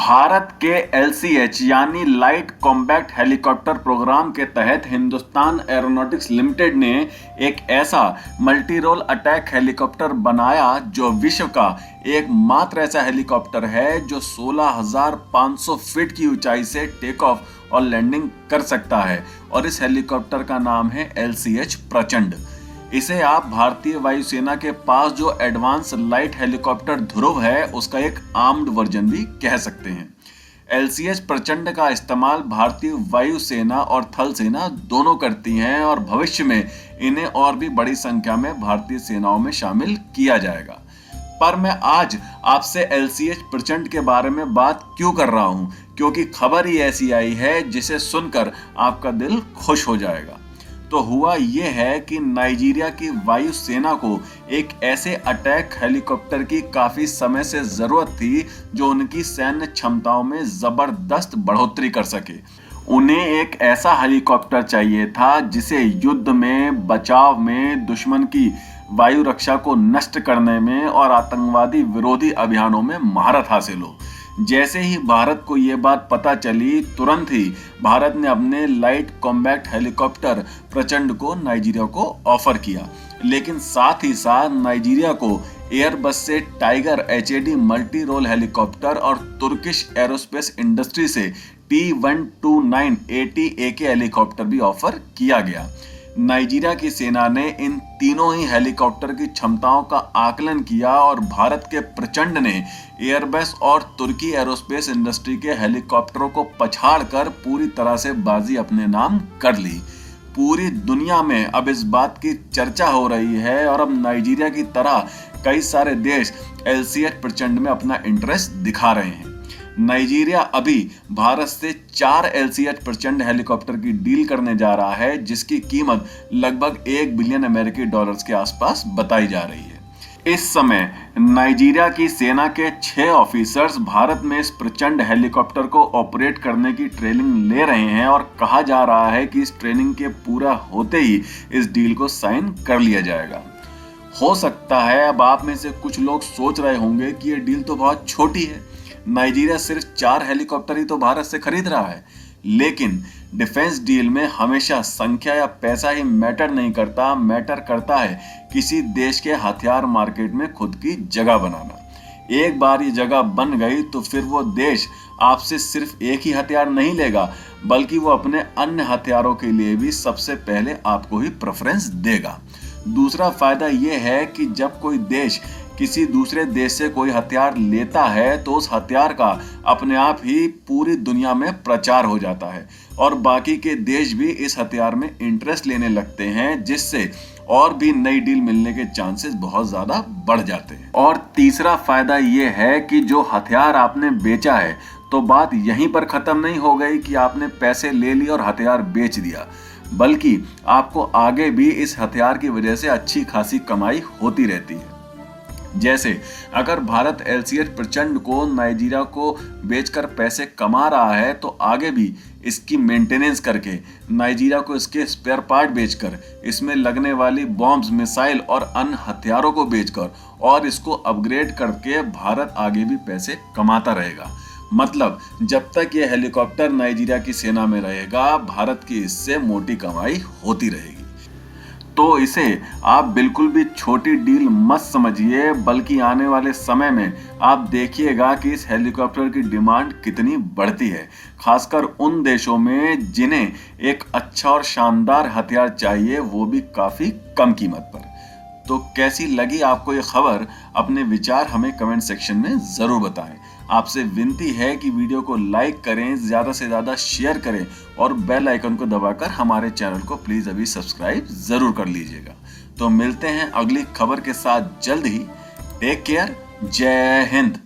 भारत के LCH यानी light combat helicopter programme के तहत हिंदुस्तान एरोनॉटिक्स लिमिटेड ने एक ऐसा मल्टी रोल अटैक हेलीकॉप्टर बनाया जो विश्व का एकमात्र ऐसा हेलीकॉप्टर है जो 16,500 फीट की ऊंचाई से टेक ऑफ और लैंडिंग कर सकता है। और इस हेलीकॉप्टर का नाम है LCH प्रचंड। इसे आप भारतीय वायुसेना के पास जो एडवांस लाइट हेलीकॉप्टर ध्रुव है उसका एक आर्म्ड वर्जन भी कह सकते हैं। LCH प्रचंड का इस्तेमाल भारतीय वायुसेना और थल सेना दोनों करती हैं और भविष्य में इन्हें और भी बड़ी संख्या में भारतीय सेनाओं में शामिल किया जाएगा। पर मैं आज आपसे LCH प्रचंड के बारे में बात क्यों कर रहा हूं? क्योंकि खबर ही ऐसी आई है जिसे सुनकर आपका दिल खुश हो जाएगा। तो हुआ यह है कि नाइजीरिया की वायुसेना को एक ऐसे अटैक हेलीकॉप्टर की काफी समय से जरूरत थी जो उनकी सैन्य क्षमताओं में जबरदस्त बढ़ोतरी कर सके। उन्हें एक ऐसा हेलीकॉप्टर चाहिए था जिसे युद्ध में, बचाव में, दुश्मन की वायु रक्षा को नष्ट करने में और आतंकवादी विरोधी अभियानों में महारत हासिल हो। जैसे ही भारत को ये बात पता चली, तुरंत ही भारत ने अपने लाइट कॉम्बैट हेलीकॉप्टर प्रचंड को नाइजीरिया को ऑफर किया। लेकिन साथ ही साथ नाइजीरिया को एयरबस से Tiger HAD multi role helicopter और तुर्किश एरोस्पेस इंडस्ट्री से T-129 AT-AK हेलीकॉप्टर भी ऑफर किया गया। नाइजीरिया की सेना ने इन तीनों ही हेलीकॉप्टर की क्षमताओं का आकलन किया और भारत के प्रचंड ने एयरबस और तुर्की एरोस्पेस इंडस्ट्री के हेलीकॉप्टरों को पछाड़कर पूरी तरह से बाजी अपने नाम कर ली। पूरी दुनिया में अब इस बात की चर्चा हो रही है और अब नाइजीरिया की तरह कई सारे देश LCH प्रचंड में अपना इंटरेस्ट दिखा रहे हैं। नाइजीरिया अभी भारत से 4 LCH प्रचंड हेलीकॉप्टर की डील करने जा रहा है जिसकी कीमत लगभग $1 बिलियन के आसपास बताई जा रही है। इस समय नाइजीरिया की सेना के 6 ऑफिसर्स भारत में इस प्रचंड हेलीकॉप्टर को ऑपरेट करने की ट्रेनिंग ले रहे हैं और कहा जा रहा है कि इस ट्रेनिंग के पूरा होते ही इस डील को साइन कर लिया जाएगा। हो सकता है अब आप में से कुछ लोग सोच रहे होंगे कि ये डील तो बहुत छोटी है, नाइजीरिया सिर्फ 4 हेलीकॉप्टर ही तो भारत से खरीद रहा है। लेकिन डिफेंस डील में हमेशा संख्या या पैसा ही मैटर नहीं करता, मैटर करता है किसी देश के हथियार मार्केट में खुद की जगह बनाना। एक बार ये जगह बन गई तो फिर वो देश आपसे सिर्फ एक ही हथियार नहीं लेगा बल्कि वो अपने अन्य हथियारों के लिए भी सबसे पहले आपको ही प्रेफरेंस देगा। दूसरा फायदा ये है कि जब कोई देश किसी दूसरे देश से कोई हथियार लेता है तो उस हथियार का अपने आप ही पूरी दुनिया में प्रचार हो जाता है और बाकी के देश भी इस हथियार में इंटरेस्ट लेने लगते हैं जिससे और भी नई डील मिलने के चांसेस बहुत ज्यादा बढ़ जाते हैं। और तीसरा फायदा ये है कि जो हथियार आपने बेचा है तो बात यहीं पर खत्म नहीं हो गई कि आपने पैसे ले लिए और हथियार बेच दिया, बल्कि आपको आगे भी इस हथियार की वजह से अच्छी खासी कमाई होती रहती है। जैसे अगर भारत LCH प्रचंड को नाइजीरिया को बेचकर पैसे कमा रहा है तो आगे भी इसकी मेंटेनेंस करके, नाइजीरिया को इसके स्पेयर पार्ट बेचकर, इसमें लगने वाली बॉम्ब्स, मिसाइल और अन्य हथियारों को बेचकर और इसको अपग्रेड करके भारत आगे भी पैसे कमाता रहेगा। मतलब जब तक ये हेलीकॉप्टर नाइजीरिया की सेना में रहेगा भारत की इससे मोटी कमाई होती रहेगी। तो इसे आप बिल्कुल भी छोटी डील मत समझिए, बल्कि आने वाले समय में आप देखिएगा कि इस हेलीकॉप्टर की डिमांड कितनी बढ़ती है, खासकर उन देशों में जिन्हें एक अच्छा और शानदार हथियार चाहिए, वो भी काफी कम कीमत पर। तो कैसी लगी आपको ये खबर? अपने विचार हमें कमेंट सेक्शन में जरूर बताएं। आपसे विनती है कि वीडियो को लाइक करें, ज्यादा से ज्यादा शेयर करें और बेल आइकन को दबाकर हमारे चैनल को प्लीज अभी सब्सक्राइब जरूर कर लीजिएगा। तो मिलते हैं अगली खबर के साथ जल्द ही। Take care. जय हिंद।